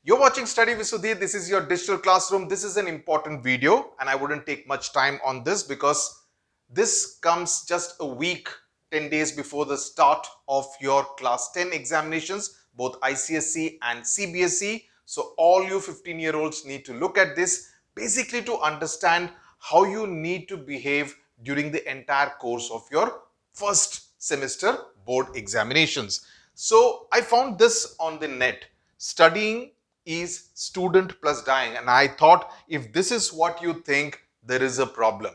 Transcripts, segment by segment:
You're watching Study with Sudhir. This is your digital classroom. This is an important video and I wouldn't take much time on this because this comes just a week, 10 days before the start of your class 10 examinations, both ICSE and CBSE. So all you 15-year-olds need to look at this basically to understand how you need to behave during the entire course of your first semester board examinations. So I found this on the net. Studying is student plus dying, and I thought if this is what you think, there is a problem.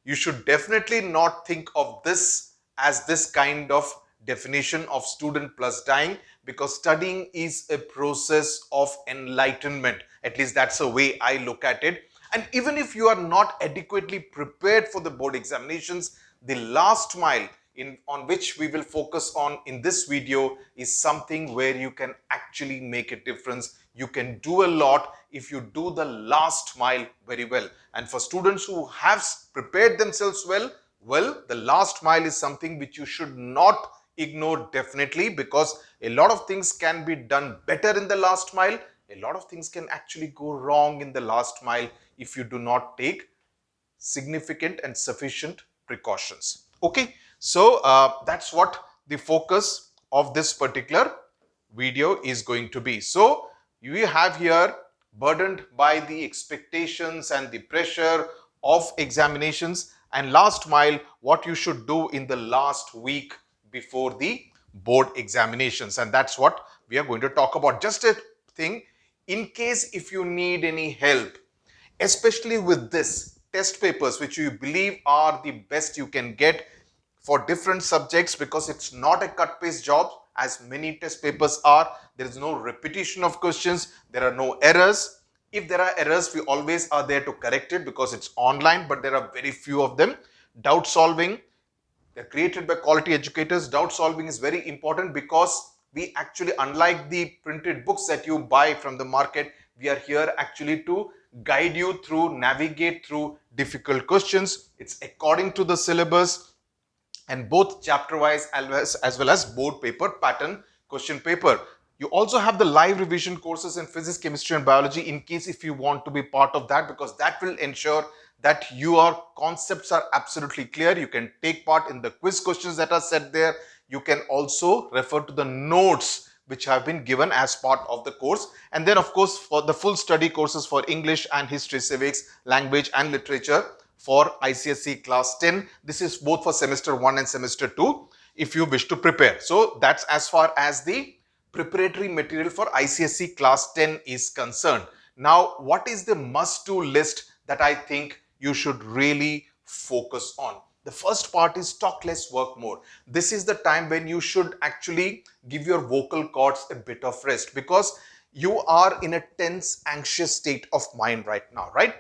You should definitely not think of this as this kind of definition of student plus dying, because studying is a process of enlightenment. At least that's the way I look at it. And even if you are not adequately prepared for the board examinations, the last mile on which we will focus on in this video is something where you can actually make a difference. You can do a lot if you do the last mile very well. And for students who have prepared themselves well, the last mile is something which you should not ignore definitely, because a lot of things can be done better in the last mile. A lot of things can actually go wrong in the last mile if you do not take significant and sufficient precautions. Okay, so that's what the focus of this particular video is going to be. So you have here, burdened by the expectations and the pressure of examinations, and last mile, what you should do in the last week before the board examinations. And that's what we are going to talk about. Just a thing, in case if you need any help, especially with this test papers, which you believe are the best you can get for different subjects, because it's not a cut paste job as many test papers are. There is no repetition of questions, there are no errors. If there are errors, we always are there to correct it because it's online, but there are very few of them. Doubt solving, they're created by quality educators. Doubt solving is very important because we actually, unlike the printed books that you buy from the market, we are here actually to guide you through, navigate through difficult questions. It's according to the syllabus, and both chapter wise as well as board paper pattern question paper. You also have the live revision courses in physics, chemistry and biology in case if you want to be part of that, because that will ensure that your concepts are absolutely clear. You can take part in the quiz questions that are set there. You can also refer to the notes which have been given as part of the course. And then of course, for the full study courses for English and history, civics, language and literature for ICSE class 10. This is both for semester 1 and semester 2 if you wish to prepare. So that's as far as the preparatory material for ICSE class 10 is concerned. Now, what is the must-do list that I think you should really focus on? The first part is talk less, work more. This is the time when you should actually give your vocal cords a bit of rest, because you are in a tense, anxious state of mind right now, right?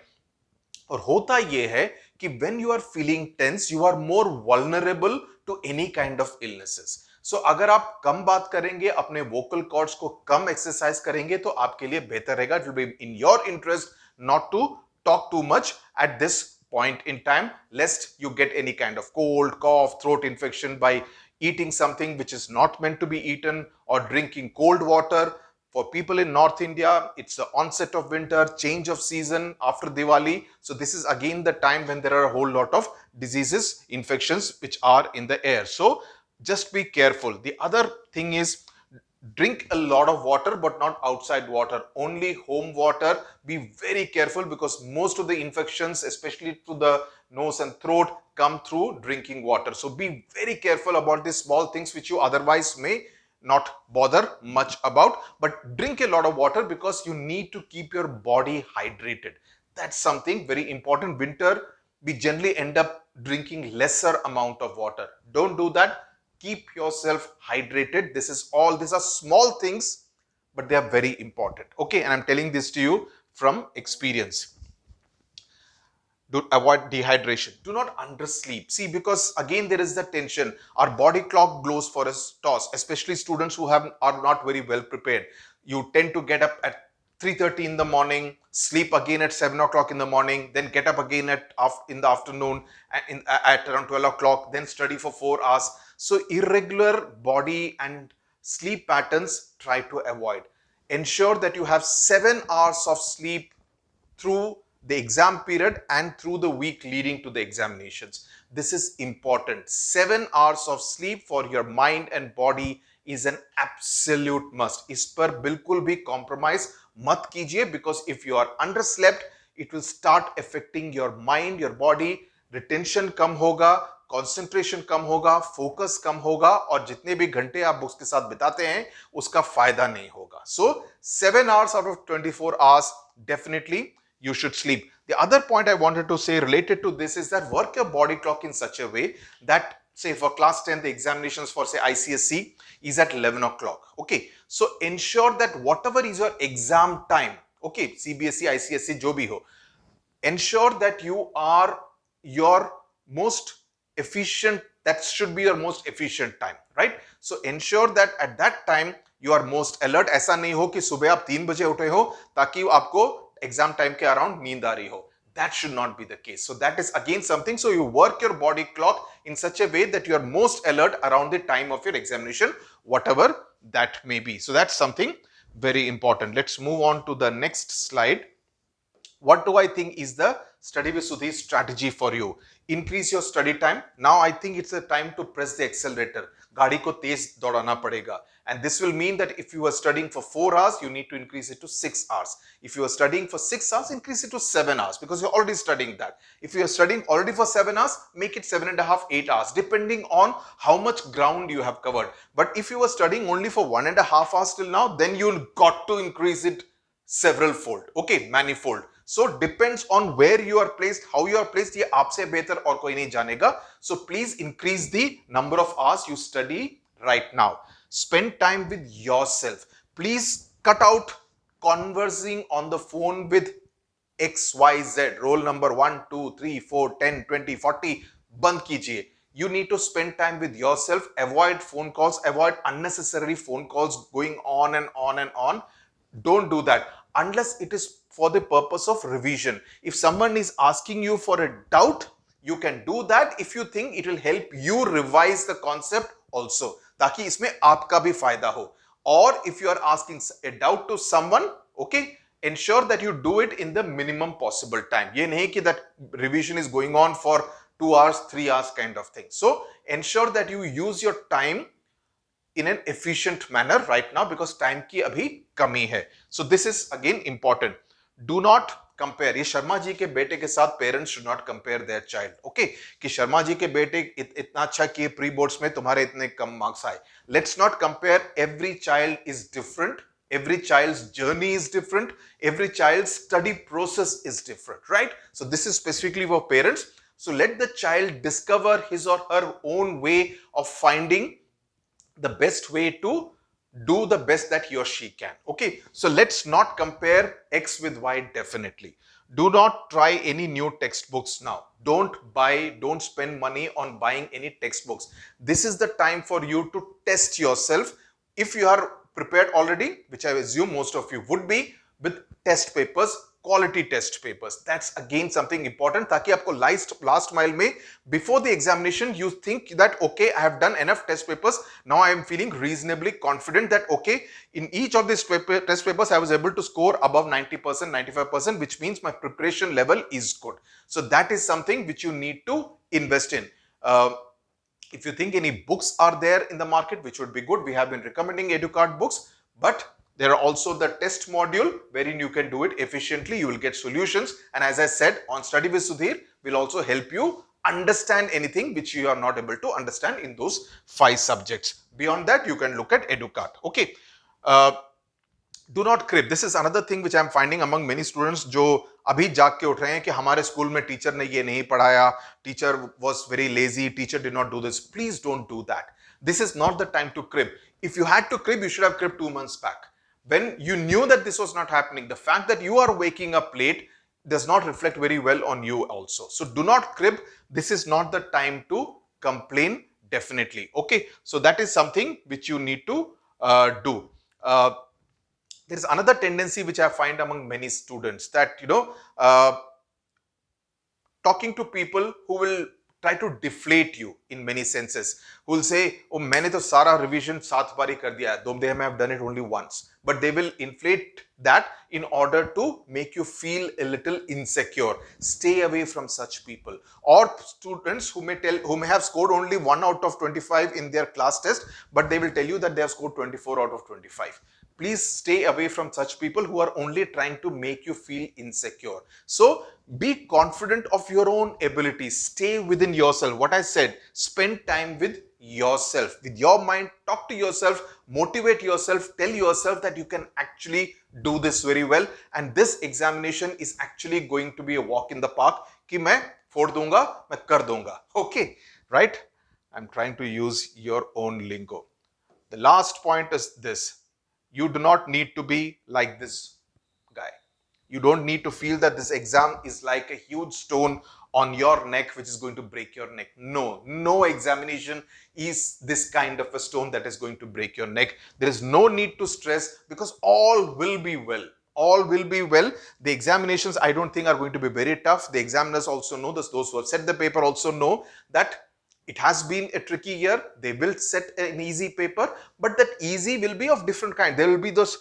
और होता ये है कि when you are feeling tense, you are more vulnerable to any kind of illnesses. So अगर आप कम बात करेंगे, अपने vocal cords को कम exercise करेंगे, तो आपके लिए बेहतर रहेगा. It will be in your interest not to talk too much at this point in time, lest you get any kind of cold, cough, throat infection by eating something which is not meant to be eaten, or drinking cold water. For people in North India, it's the onset of winter, change of season after Diwali. So this is again the time when there are a whole lot of diseases, infections which are in the air. So just be careful. The other thing is, drink a lot of water, but not outside water, only home water. Be very careful because most of the infections, especially to the nose and throat, come through drinking water. So be very careful about these small things which you otherwise may not bother much about, but drink a lot of water because you need to keep your body hydrated. That's something very important. Winter, we generally end up drinking lesser amount of water. Don't do that. Keep yourself hydrated. These are small things, but they are very important. Okay, and I'm telling this to you from experience. Do avoid dehydration. Do not undersleep. See, because again there is the tension. Our body clock goes for a toss, especially students who are not very well prepared. You tend to get up at 3:30 in the morning, sleep again at 7 o'clock in the morning, then get up again in the afternoon at around 12 o'clock, then study for 4 hours. So irregular body and sleep patterns, try to avoid. ensure that you have 7 hours of sleep through the exam period and through the week leading to the examinations. This is important. 7 hours of sleep for your mind and body is an absolute must. इस पर बिल्कुल भी compromise मत कीजिए, because if you are underslept, it will start affecting your mind, your body. Retention कम होगा, concentration कम होगा, focus कम होगा, और जितने भी घंटे आप बुक्स के साथ बिताते हैं उसका फायदा नहीं होगा. So 7 hours out of 24 hours definitely you should sleep. The other point I wanted to say related to this is that work your body clock in such a way that, say for class 10, the examinations for say ICSE is at 11 o'clock. Okay, so ensure that whatever is your exam time, okay, CBSE, ICSE, jo bhi ho, ensure that you are your most efficient. That should be your most efficient time, right? So ensure that at that time you are most alert. ऐसा नहीं हो कि सुबह आप 3 बजे उठे हो ताकि आपको एग्जाम टाइम के अराउंड नींद आ रही हो. That should not be the case. So that is again something. So you work your body clock in such a way that you are most alert around the time of your examination, whatever that may be. So that's something very important. Let's move on to the next slide. What do I think is the Study with Sudhir strategy for you? Increase your study time. Now I think it's the time to press the accelerator. गाड़ी को तेज दौड़ाना पड़ेगा. And this will mean that if you are studying for 4 hours, you need to increase it to 6 hours. If you are studying for 6 hours, increase it to 7 hours, because you're already studying that. If you are studying already for 7 hours, make it 7.5, 8 hours, depending on how much ground you have covered. But if you are studying only for 1.5 hours till now, then you'll got to increase it several fold. Okay, manifold. So depends on where you are placed, how you are placed. ये आपसे बेहतर और कोई नहीं जानेगा. So please increase the number of hours you study right now. Spend time with yourself. Please cut out conversing on the phone with XYZ. Roll number 1, 2, 3, 4, 10, 20, 40. बंद कीजिए. You need to spend time with yourself. Avoid phone calls. Avoid unnecessary phone calls going on and on and on. Don't do that unless it is for the purpose of revision. If someone is asking you for a doubt, you can do that if you think it will help you revise the concept also, ताकि इसमें आपका भी फायदा हो. Or if you are asking a doubt to someone, okay, ensure that you do it in the minimum possible time. ये नहीं कि that revision is going on for 2 hours, 3 hours kind of thing. So ensure that you use your time in an efficient manner right now, because time की अभी कमी है. So this is again important. Do not compare. ये शर्मा जी के बेटे के साथ parents should not compare their child. Okay, कि शर्मा जी के बेटे इतना अच्छा किए प्री बोर्ड्स में, तुम्हारे इतने कम मार्क्स आए. Let's not compare. Every child is different. Every child's journey is different. Every child's study process is different, right? So this is specifically for parents. So let the child discover his or her own way of finding the best way to do the best that he or she can. Okay, so let's not compare X with Y. Definitely do not try any new textbooks now. Don't spend money on buying any textbooks. This is the time for you to test yourself. If you are prepared already, which I assume most of you would be, with test papers, quality test papers. That's again something important, ताकि आपको last mile में before the examination you think that okay, I have done enough test papers, now I am feeling reasonably confident that okay, in each of these test papers I was able to score above 90%, 95%, which means my preparation level is good. So that is something which you need to invest in. If you think any books are there in the market, which would be good, we have been recommending EduCard books, but there are also the test module wherein you can do it efficiently. You will get solutions. And as I said, on Study with Sudhir will also help you understand anything which you are not able to understand in those 5 subjects. Beyond that, you can look at EduCard. Okay. Do not crib. This is another thing which I am finding among many students जो अभी जाग के उठ रहे हैं कि हमारे school में टीचर ने ये नहीं पढ़ाया, teacher was very lazy, teacher did not do this. Please don't do that. This is not the time to crib. If you had to crib, you should have cribbed 2 months back. When you knew that this was not happening, the fact that you are waking up late does not reflect very well on you also. So do not crib. This is not the time to complain, definitely. Okay, so that is something which you need to do. There is another tendency which I find among many students, that talking to people who will try to deflate you in many senses, who will say, oh, मैंने तो सारा revision 7 बारी कर दिया है, though they may have done it only once. but they will inflate that in order to make you feel a little insecure. Stay away from such people. Or students who may have scored only 1 out of 25 in their class test, but they will tell you that they have scored 24 out of 25. Please stay away from such people who are only trying to make you feel insecure. So be confident of your own abilities. Stay within yourself. What I said, spend time with yourself, with your mind. Talk to yourself, motivate yourself, tell yourself that you can actually do this very well, and this examination is actually going to be a walk in the park कि मैं फोड़ दूंगा, मैं कर दूंगा. Okay, right? I'm trying to use your own lingo. The last point is this: you do not need to be like this guy. You don't need to feel that this exam is like a huge stone on your neck which is going to break your neck. No examination is this kind of a stone that is going to break your neck. There is no need to stress, because all will be well. All will be well. The examinations, I don't think, are going to be very tough. The examiners also know this. Those who have set the paper also know that it has been a tricky year. They will set an easy paper, but that easy will be of different kind. There will be those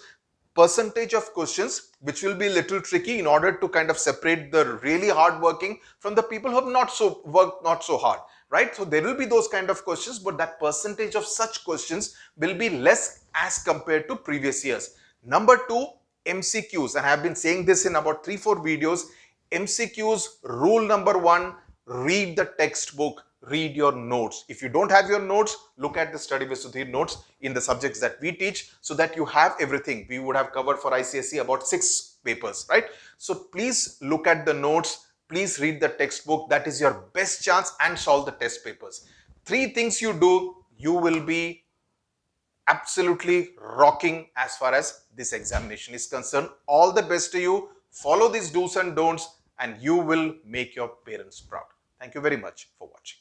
percentage of questions which will be a little tricky in order to kind of separate the really hard working from the people who have not so hard, right? So there will be those kind of questions, but that percentage of such questions will be less as compared to previous years. Number 2, MCQs, and I have been saying this in about 3-4 videos. MCQs, rule number 1, read the textbook. Read your notes. If you don't have your notes, look at the Study with Sudhir notes in the subjects that we teach, so that you have everything. We would have covered for ICSE about 6 papers, right? So please look at the notes. Please read the textbook. That is your best chance, and solve the test papers. 3 things you do, you will be absolutely rocking as far as this examination is concerned. All the best to you. Follow these do's and don'ts, and you will make your parents proud. Thank you very much for watching.